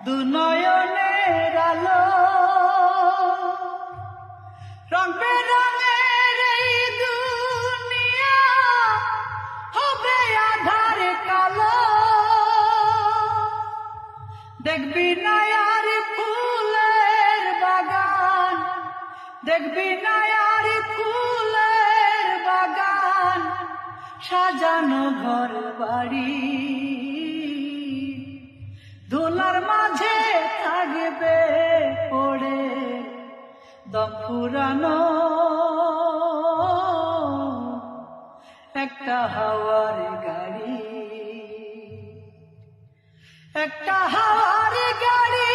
দুনয়নের আলো রং বেরঙের এই দুনিয়া হবে আধার কালো। দেখবি না আর ফুলের বাগান, দেখবি না আর ফুলের বাগান, সাজানো ঘর বাড়ি ধুলার মাঝে থাকবে পড়ে দম ফুরানো একটা হাওয়ার গাড়ি, একটা হাওয়ার গাড়ি।